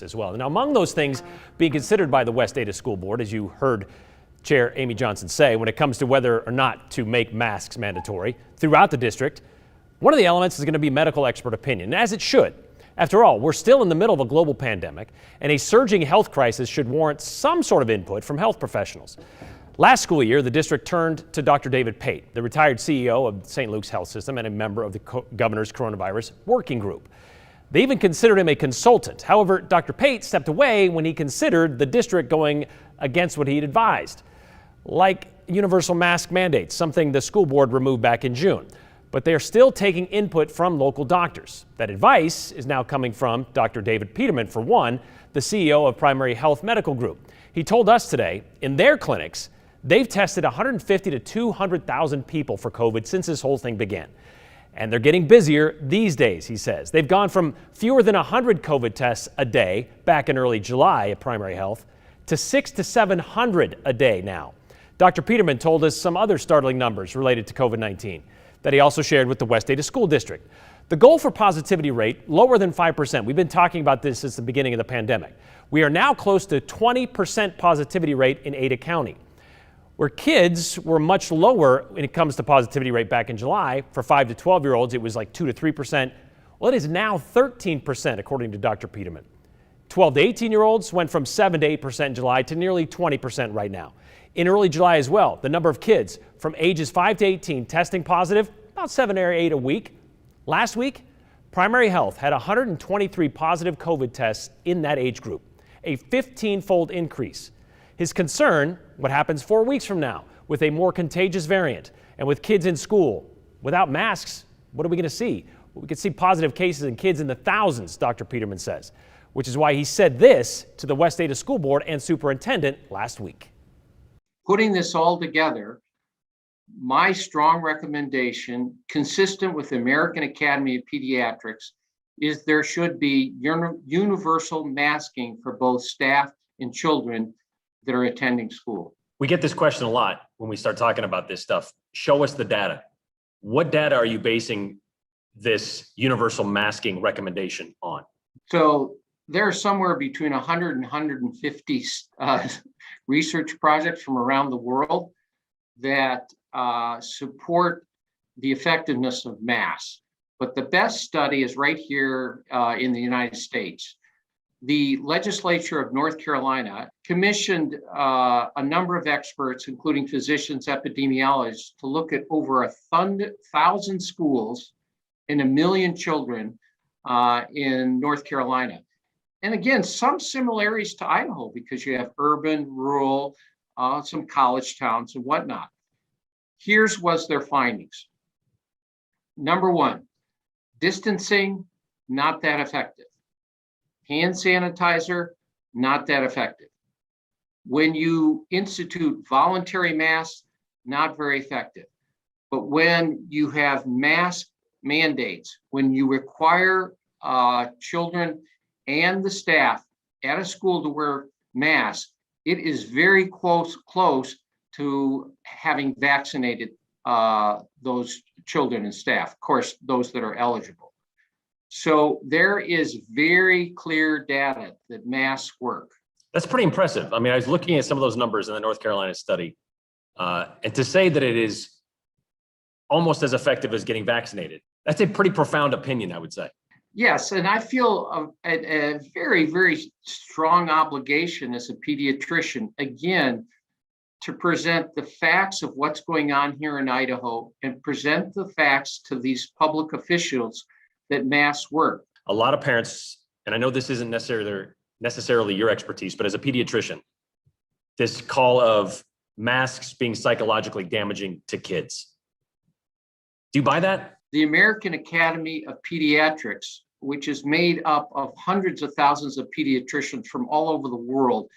as well. Now, among those things being considered by the West Ada School Board, as you heard Chair Amy Johnson say, when it comes to whether or not to make masks mandatory throughout the district, one of the elements is going to be medical expert opinion, as it should. After all, we're still in the middle of a global pandemic, and a surging health crisis should warrant some sort of input from health professionals. Last school year, the district turned to Dr. David Pate, the retired CEO of St. Luke's Health System and a member of the governor's coronavirus working group. They even considered him a consultant. However, Dr. Pate stepped away when he considered the district going against what he'd advised, like universal mask mandates, something the school board removed back in June. But they are still taking input from local doctors. That advice is now coming from Dr. David Peterman, for one, the CEO of Primary Health Medical Group. He told us today, in their clinics, they've tested 150 to 200,000 people for COVID since this whole thing began. And they're getting busier these days, he says. They've gone from fewer than 100 COVID tests a day back in early July at Primary Health to 600 to 700 a day now. Dr. Peterman told us some other startling numbers related to COVID-19 that he also shared with the West Ada School District. The goal for positivity rate, lower than 5%. We've been talking about this since the beginning of the pandemic. We are now close to 20% positivity rate in Ada County, where kids were much lower when it comes to positivity rate back in July. For 5 to 12-year-olds, it was like 2 to 3%. Well, it is now 13%, according to Dr. Peterman. 12 to 18-year-olds went from 7 to 8% in July to nearly 20% right now. In early July as well, the number of kids from ages 5 to 18 testing positive, about 7 or 8 a week. Last week, Primary Health had 123 positive COVID tests in that age group, a 15-fold increase. His concern, what happens 4 weeks from now with a more contagious variant and with kids in school without masks, what are we going to see? We could see positive cases in kids in the thousands, Dr. Peterman says, which is why he said this to the West Ada School Board and superintendent last week. Putting this all together, my strong recommendation, consistent with the American Academy of Pediatrics, is there should be universal masking for both staff and children that are attending school. We get this question a lot when we start talking about this stuff. Show us the data. What data are you basing this universal masking recommendation on? So there are somewhere between 100 and 150 research projects from around the world that support the effectiveness of masks. But the best study is right here in the United States. The legislature of North Carolina commissioned a number of experts, including physicians, epidemiologists, to look at over 1,000 schools and 1 million children in North Carolina. And again, some similarities to Idaho because you have urban, rural, some college towns and whatnot. Here's was their findings. Number one, distancing, not that effective. Hand sanitizer, not that effective. When you institute voluntary masks, not very effective. But when you have mask mandates, when you require children and the staff at a school to wear masks, it is very close to having vaccinated those children and staff, of course, those that are eligible. So there is very clear data that masks work. That's pretty impressive. I mean, I was looking at some of those numbers in the North Carolina study, and to say that it is almost as effective as getting vaccinated, that's a pretty profound opinion, I would say. Yes, and I feel a very, very strong obligation as a pediatrician, again, to present the facts of what's going on here in Idaho and present the facts to these public officials that masks work. A lot of parents, and I know this isn't necessarily your expertise, but as a pediatrician, this call of masks being psychologically damaging to kids. Do you buy that? The American Academy of Pediatrics, which is made up of hundreds of thousands of pediatricians from all over the world,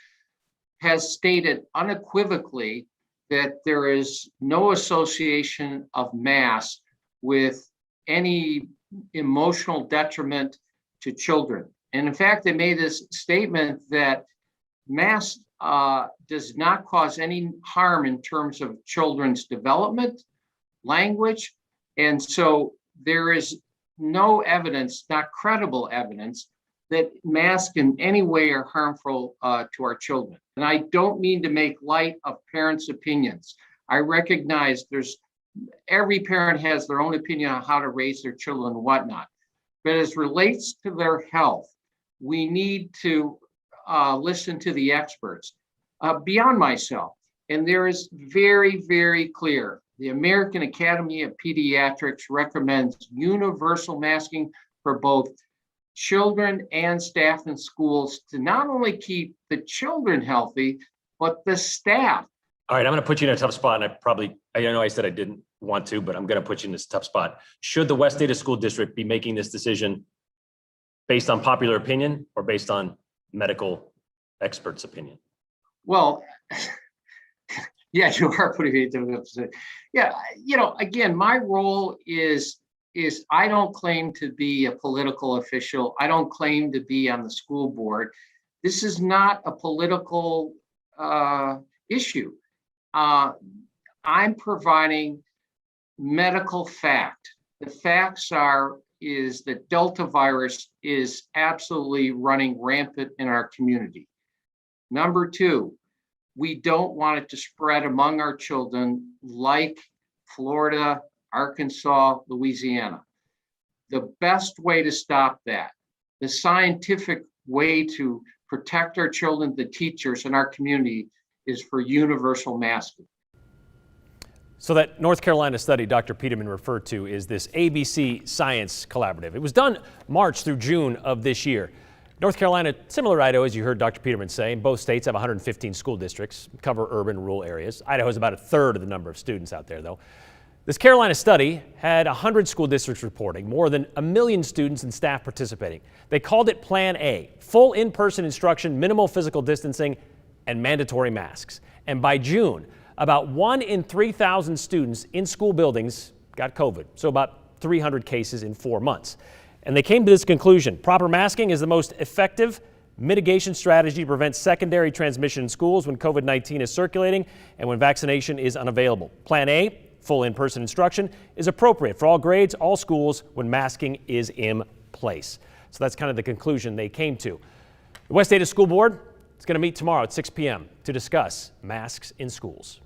has stated unequivocally that there is no association of masks with any emotional detriment to children. And in fact, they made this statement that masks does not cause any harm in terms of children's development, language. And so there is no evidence, not credible evidence, that masks in any way are harmful to our children. And I don't mean to make light of parents' opinions. I recognize every parent has their own opinion on how to raise their children and whatnot. But as relates to their health, we need to listen to the experts beyond myself. And there is very, very clear. The American Academy of Pediatrics recommends universal masking for both children and staff in schools to not only keep the children healthy, but the staff. All right, I'm going to put you in a tough spot, and I know I said I didn't want to, but I'm going to put you in this tough spot. Should the West Ada School District be making this decision based on popular opinion or based on medical experts' opinion? Well, yeah, you are putting me into a position. Yeah, again, my role is I don't claim to be a political official. I don't claim to be on the school board. This is not a political issue. I'm providing medical fact. The facts is that Delta virus is absolutely running rampant in our community. Number two, we don't want it to spread among our children like Florida, Arkansas, Louisiana. The best way to stop that, the scientific way to protect our children, the teachers in our community, is for universal masking. So that North Carolina study Dr. Peterman referred to is this ABC Science Collaborative. It was done March through June of this year. North Carolina, similar to Idaho, as you heard Dr. Peterman say, both states have 115 school districts, cover urban and rural areas. Idaho is about a third of the number of students out there, though. This Carolina study had 100 school districts reporting, more than 1 million students and staff participating. They called it Plan A, full in-person instruction, minimal physical distancing, and mandatory masks. And by June, about 1 in 3,000 students in school buildings got COVID, so about 300 cases in 4 months. And they came to this conclusion: proper masking is the most effective mitigation strategy to prevent secondary transmission in schools when COVID-19 is circulating and when vaccination is unavailable. Plan A, full in-person instruction, is appropriate for all grades, all schools, when masking is in place. So that's kind of the conclusion they came to. The West Ada School Board is going to meet tomorrow at 6 p.m. to discuss masks in schools.